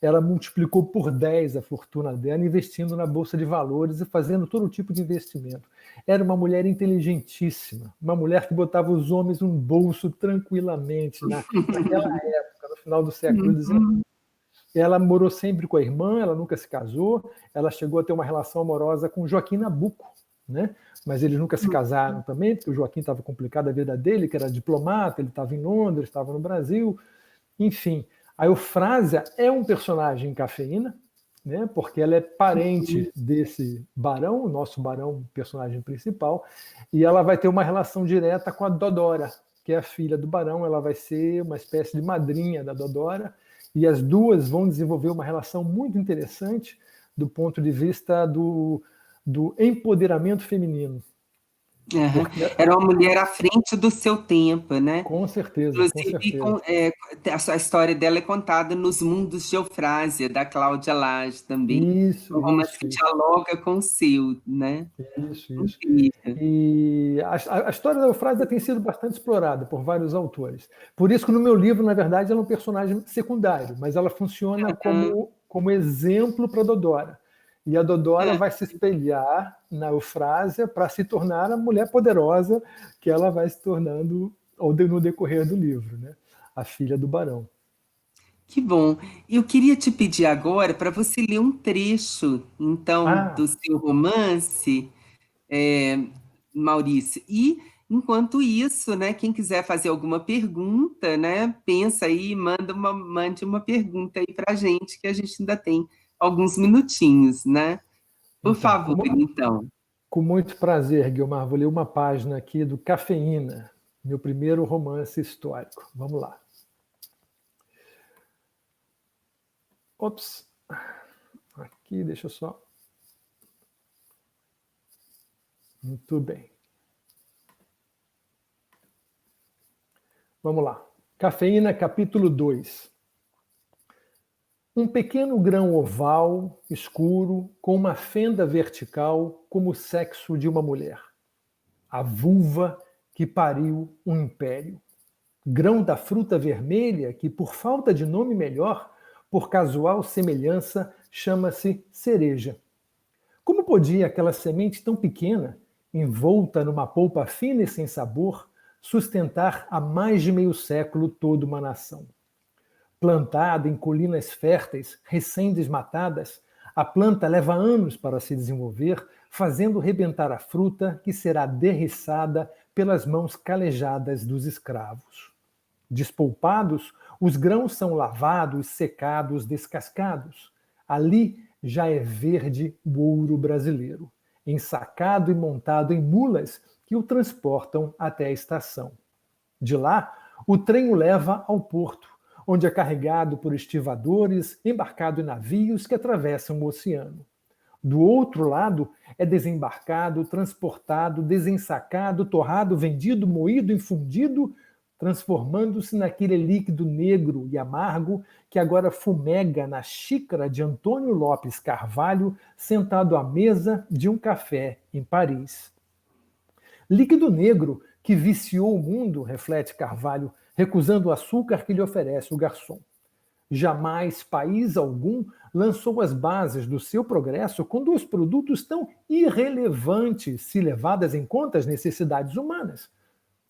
Ela multiplicou por 10 a fortuna dela, investindo na Bolsa de Valores e fazendo todo tipo de investimento. Era uma mulher inteligentíssima, uma mulher que botava os homens no bolso tranquilamente, naquela época, no final do século XIX. Ela morou sempre com a irmã, ela nunca se casou, ela chegou a ter uma relação amorosa com Joaquim Nabuco, né? Mas eles nunca se casaram também, porque o Joaquim estava complicado a vida dele, que era diplomata, ele estava em Londres, estava no Brasil. Enfim, a Eufrásia é um personagem em Cafeína, né, porque ela é parente desse barão, o nosso barão, personagem principal, e ela vai ter uma relação direta com a Dodora, que é a filha do barão. Ela vai ser uma espécie de madrinha da Dodora, e as duas vão desenvolver uma relação muito interessante do ponto de vista do empoderamento feminino. Porque... Era uma mulher à frente do seu tempo, né? Com certeza, Inclusive, com certeza. a história dela é contada nos Mundos de Eufrásia, da Cláudia Lage também. Isso, Mas que dialoga com o seu, né? Isso. E a história da Eufrásia tem sido bastante explorada por vários autores. Por isso que no meu livro, na verdade, ela é um personagem secundário, mas ela funciona como exemplo para Dodora. E a Dodora vai se espelhar na Eufrásia para se tornar a mulher poderosa que ela vai se tornando no decorrer do livro, né? A filha do barão. Que bom. Eu queria te pedir agora para você ler um trecho, então, do seu romance, Maurício. E, enquanto isso, né, quem quiser fazer alguma pergunta, né, pensa aí e mande uma pergunta aí para a gente, que a gente ainda tem alguns minutinhos, né? Por favor, então. Com muito prazer, Guilmar. Vou ler uma página aqui do Cafeína, meu primeiro romance histórico. Vamos lá. Ops. Aqui, deixa eu só. Muito bem. Vamos lá. Cafeína, capítulo 2. Um pequeno grão oval, escuro, com uma fenda vertical, como o sexo de uma mulher. A vulva que pariu um império. Grão da fruta vermelha que, por falta de nome melhor, por casual semelhança, chama-se cereja. Como podia aquela semente tão pequena, envolta numa polpa fina e sem sabor, sustentar há mais de meio século toda uma nação? Plantada em colinas férteis, recém-desmatadas, a planta leva anos para se desenvolver, fazendo rebentar a fruta que será derriçada pelas mãos calejadas dos escravos. Despolpados, os grãos são lavados, secados, descascados. Ali já é verde o ouro brasileiro, ensacado e montado em mulas que o transportam até a estação. De lá, o trem o leva ao porto, onde é carregado por estivadores, embarcado em navios que atravessam o oceano. Do outro lado, é desembarcado, transportado, desensacado, torrado, vendido, moído, infundido, transformando-se naquele líquido negro e amargo que agora fumega na xícara de Antônio Lopes Carvalho, sentado à mesa de um café em Paris. Líquido negro que viciou o mundo, reflete Carvalho, recusando o açúcar que lhe oferece o garçom. Jamais país algum lançou as bases do seu progresso com dois produtos tão irrelevantes se levadas em conta as necessidades humanas.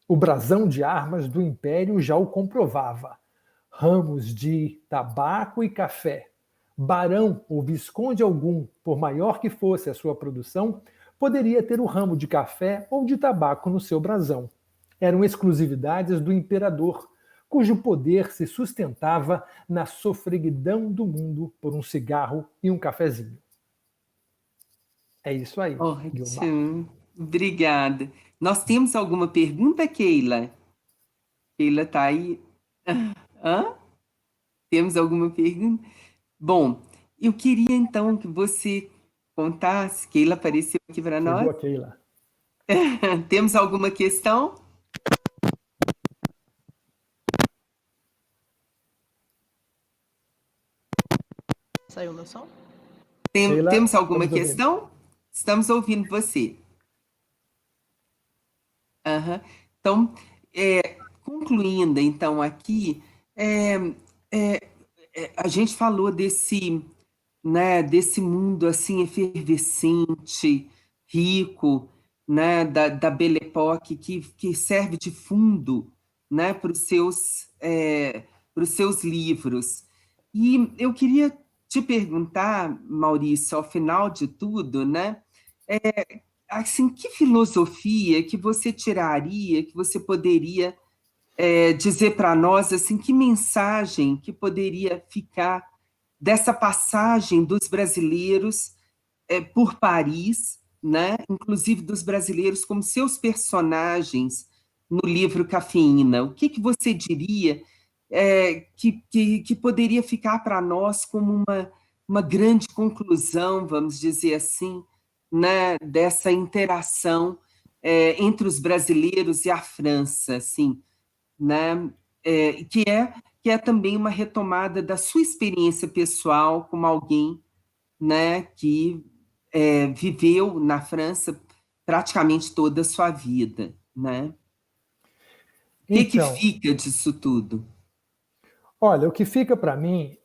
O brasão de armas do Império já o comprovava. Ramos de tabaco e café. Barão ou visconde algum, por maior que fosse a sua produção, poderia ter o ramo de café ou de tabaco no seu brasão. Eram exclusividades do imperador, cujo poder se sustentava na sofreguidão do mundo por um cigarro e um cafezinho. É isso aí, Guilmar. Ótimo, obrigada. Nós temos alguma pergunta, Keila? Keila está aí. Hã? Temos alguma pergunta? Bom, eu queria então que você contasse. Keila apareceu aqui para nós. Chegou a Keila. Temos alguma questão? Saiu meu som? Keila, Temos alguma estamos questão? ouvindo. Estamos ouvindo você. Aham. Então, concluindo então aqui, é, a gente falou desse, né, desse mundo assim efervescente, rico, né, da Belle Époque, que serve de fundo, né, para os seus livros. E eu queria te perguntar, Maurício, ao final de tudo, né, assim, que filosofia que você tiraria, que você poderia dizer para nós, assim, que mensagem que poderia ficar dessa passagem dos brasileiros por Paris, né? Inclusive dos brasileiros como seus personagens no livro Cafeína. O que você diria que poderia ficar para nós como uma grande conclusão, vamos dizer assim, né, dessa interação entre os brasileiros e a França, assim, né, que é também uma retomada da sua experiência pessoal como alguém, né, que viveu na França praticamente toda a sua vida, né? O que Então, fica disso tudo? olha, o que fica para mim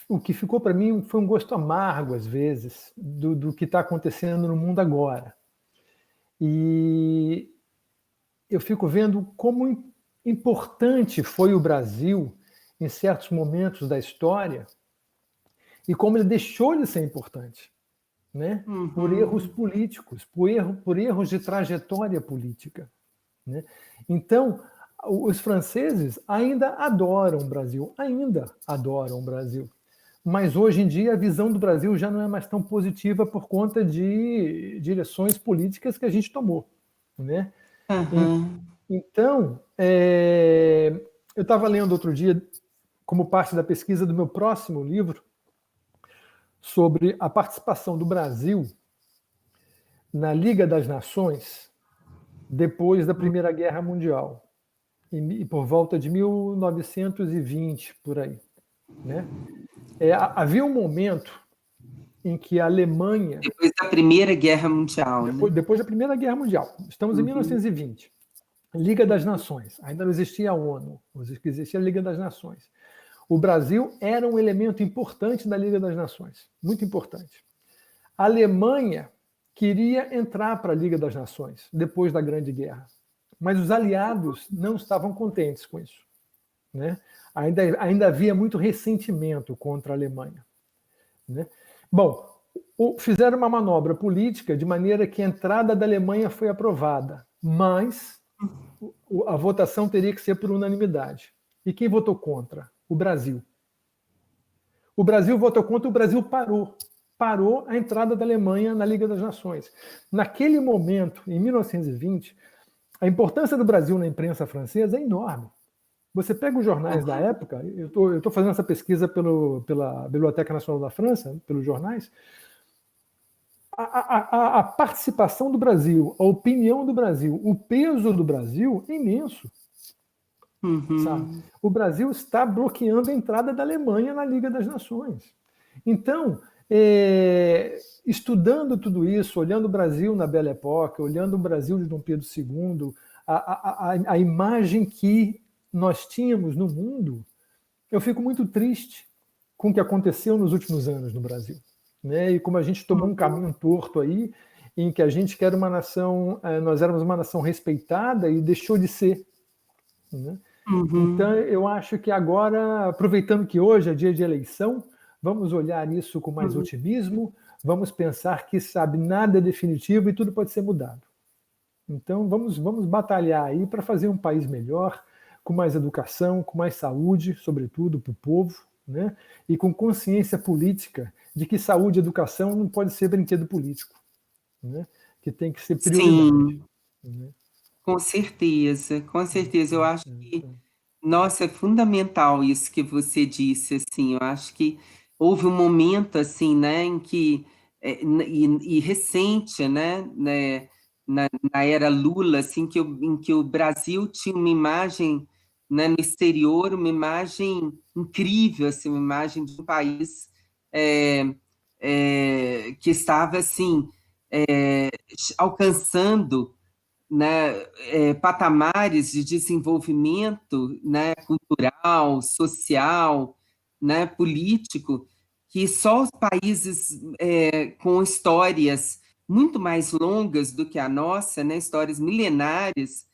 o que ficou para mim foi um gosto amargo, às vezes, do que está acontecendo no mundo agora. E eu fico vendo como importante foi o Brasil em certos momentos da história e como ele deixou de ser importante, né? Por erros políticos, por erros de trajetória política, né? Então, os franceses ainda adoram o Brasil, mas hoje em dia a visão do Brasil já não é mais tão positiva por conta de direções políticas que a gente tomou, né? Então, eu estava lendo outro dia como parte da pesquisa do meu próximo livro, sobre a participação do Brasil na Liga das Nações depois da Primeira Guerra Mundial, e por volta de 1920, por aí. Né? Havia um momento em que a Alemanha... Depois da Primeira Guerra Mundial. Depois da Primeira Guerra Mundial. Estamos em 1920. Liga das Nações. Ainda não existia a ONU, existia a Liga das Nações. O Brasil era um elemento importante da Liga das Nações, muito importante. A Alemanha queria entrar para a Liga das Nações depois da Grande Guerra, mas os aliados não estavam contentes com isso. Né? Ainda havia muito ressentimento contra a Alemanha. Né? Bom, fizeram uma manobra política de maneira que a entrada da Alemanha foi aprovada, mas a votação teria que ser por unanimidade. E quem votou contra? O Brasil. O Brasil votou contra, o Brasil parou a entrada da Alemanha na Liga das Nações. Naquele momento, em 1920, a importância do Brasil na imprensa francesa é enorme. Você pega os jornais da época, eu estou fazendo essa pesquisa pela Biblioteca Nacional da França, pelos jornais, a participação do Brasil, a opinião do Brasil, o peso do Brasil é imenso. Sabe? O Brasil está bloqueando a entrada da Alemanha na Liga das Nações. Então, estudando tudo isso, olhando o Brasil na Belle Époque, olhando o Brasil de Dom Pedro II, a imagem que nós tínhamos no mundo, eu fico muito triste com o que aconteceu nos últimos anos no Brasil. Né? E como a gente tomou um caminho torto aí, em que a gente que era uma nação, nós éramos uma nação respeitada e deixou de ser. Né? Então, eu acho que agora, aproveitando que hoje é dia de eleição, vamos olhar isso com mais otimismo, vamos pensar que, sabe, nada é definitivo e tudo pode ser mudado. Então, vamos batalhar aí para fazer um país melhor, com mais educação, com mais saúde, sobretudo para o povo, né? E com consciência política de que saúde e educação não pode ser brinquedo político, né? Que tem que ser prioridade. Sim. Né? Com certeza, com certeza. Eu acho que, nossa, é fundamental isso que você disse, assim, eu acho que houve um momento, assim, né, em que, e recente, né, na era Lula, assim, em que o Brasil tinha uma imagem, né, no exterior, uma imagem incrível, assim, uma imagem de um país que estava, assim, alcançando, né, patamares de desenvolvimento, né, cultural, social, né, político, que só os países com histórias muito mais longas do que a nossa, né, histórias milenares,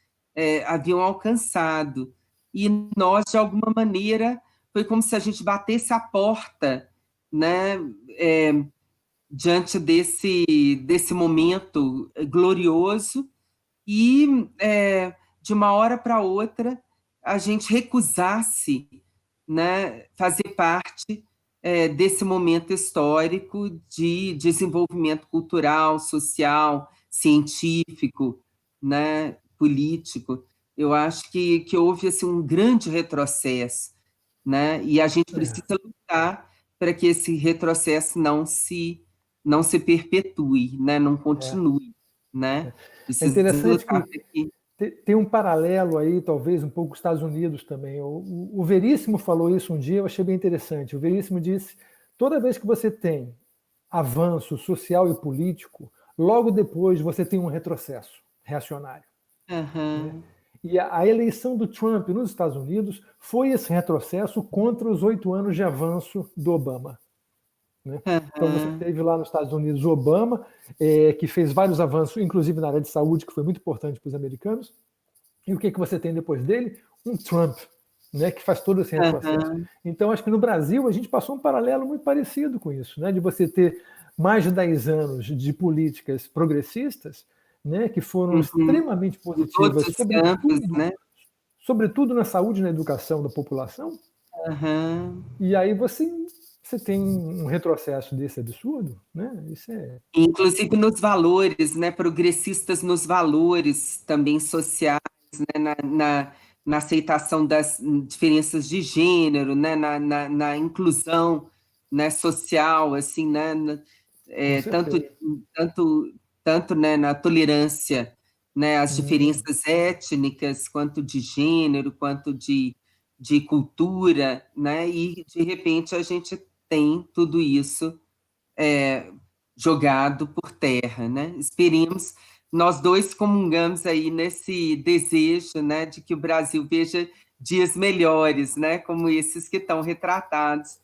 haviam alcançado. E nós, de alguma maneira, foi como se a gente batesse a porta, né, diante desse momento glorioso, e, de uma hora para outra, a gente recusasse, né, fazer parte desse momento histórico de desenvolvimento cultural, social, científico, né, político. Eu acho que houve assim, um grande retrocesso, né, e a gente precisa lutar para que esse retrocesso não se perpetue, né, não continue. Né? É interessante que tem um paralelo aí, talvez, um pouco com os Estados Unidos também. O Veríssimo falou isso um dia, eu achei bem interessante. O Veríssimo disse, toda vez que você tem avanço social e político, logo depois você tem um retrocesso reacionário. Né? E a eleição do Trump nos Estados Unidos foi esse retrocesso contra os 8 anos de avanço do Obama. Né? Então você teve lá nos Estados Unidos o Obama, que fez vários avanços, inclusive na área de saúde, que foi muito importante para os americanos. E o que você tem depois dele? Um Trump, né, que faz todo esse retrocesso. Então acho que no Brasil a gente passou um paralelo muito parecido com isso, né, de você ter mais de 10 anos de políticas progressistas, né, que foram extremamente positivas, sobretudo na saúde e na educação da população. E aí você tem um retrocesso desse absurdo, né? Isso inclusive nos valores, né? Progressistas nos valores também sociais, né? na aceitação das diferenças de gênero, né, na inclusão, né, social, assim, né, tanto né, na tolerância, né, às diferenças étnicas, quanto de gênero, quanto de cultura, né, e de repente a gente tem tudo isso jogado por terra, né? Esperemos, nós dois comungamos aí nesse desejo, né, de que o Brasil veja dias melhores, né, como esses que estão retratados,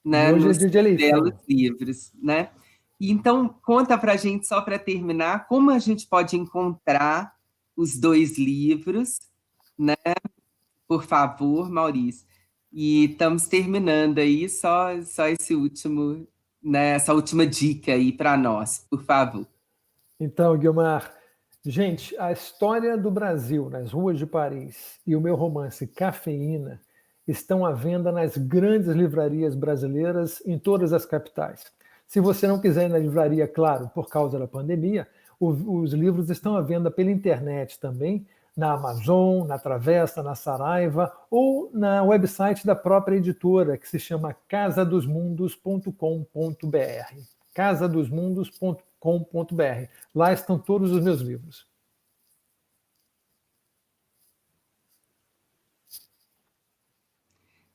E né, hoje é nos dia de eleição. belos livros, né? E então, conta para a gente, só para terminar, como a gente pode encontrar os dois livros, né? Por favor, Maurício. E estamos terminando aí, só esse último, né, essa última dica aí para nós, por favor. Então, Guilmar, gente, a história do Brasil nas ruas de Paris e o meu romance Cafeína estão à venda nas grandes livrarias brasileiras em todas as capitais. Se você não quiser ir na livraria, claro, por causa da pandemia, os livros estão à venda pela internet também, na Amazon, na Travessa, na Saraiva ou na website da própria editora, que se chama casadosmundos.com.br. casadosmundos.com.br. Lá estão todos os meus livros.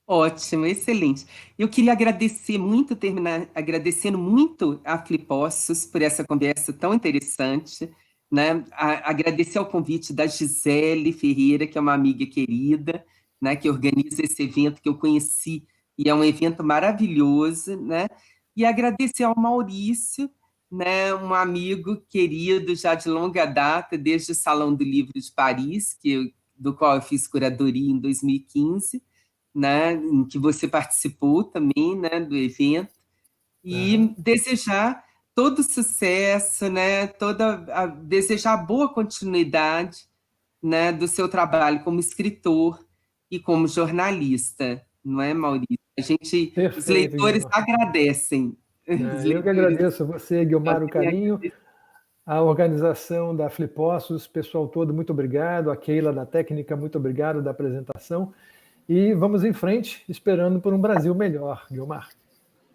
Ótimo, excelente. Eu queria agradecer muito, terminar agradecendo muito a Flipossos por essa conversa tão interessante, né? Agradecer ao convite da Gisele Ferreira, que é uma amiga querida, né? Que organiza esse evento que eu conheci e é um evento maravilhoso, né? E agradecer ao Maurício, né? Um amigo querido já de longa data, desde o Salão do Livro de Paris, do qual eu fiz curadoria em 2015. Né, em que você participou também, né, do evento, e desejar todo sucesso, né, desejar boa continuidade, né, do seu trabalho como escritor e como jornalista, não é, Maurício? Os Perfeito, leitores Guilmar. agradecem. Os Eu que leitores agradeço a você, Guilmar, o carinho, a organização da Flipossos, pessoal todo, muito obrigado, a Keila da técnica, muito obrigado da apresentação. E vamos em frente, esperando por um Brasil melhor, Guilmar.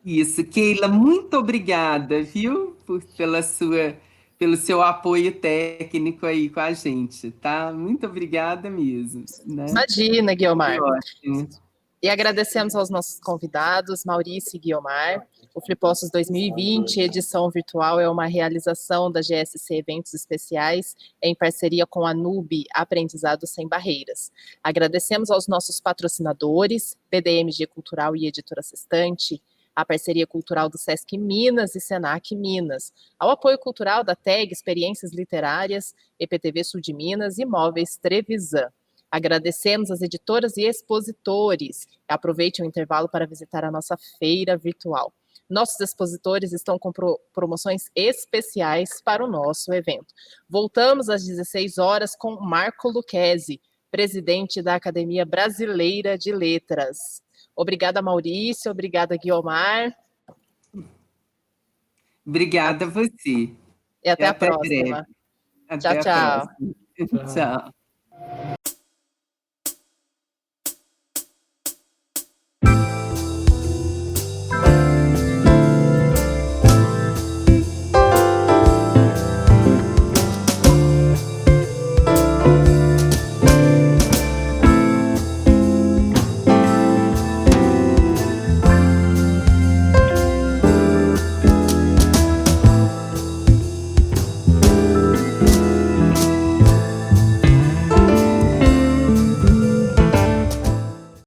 Isso, Keila, muito obrigada, viu, pelo seu apoio técnico aí com a gente, tá? Muito obrigada mesmo, né? Imagina, Guilmar. Ótimo. E agradecemos aos nossos convidados, Maurício e Guilmar. O Flipossos 2020, edição virtual, é uma realização da GSC Eventos Especiais, em parceria com a NUB Aprendizado Sem Barreiras. Agradecemos aos nossos patrocinadores, PDMG Cultural e Editora Sextante, a parceria cultural do Sesc Minas e Senac Minas, ao apoio cultural da TEG Experiências Literárias, EPTV Sul de Minas e Móveis Trevisan. Agradecemos as editoras e expositores. Aproveite o intervalo para visitar a nossa feira virtual. Nossos expositores estão com promoções especiais para o nosso evento. Voltamos às 16 horas com Marco Lucchesi, presidente da Academia Brasileira de Letras. Obrigada, Maurício. Obrigada, Guilmar. Obrigada a você. E até a próxima. Breve. Até Tchau, a tchau. próxima. Tchau.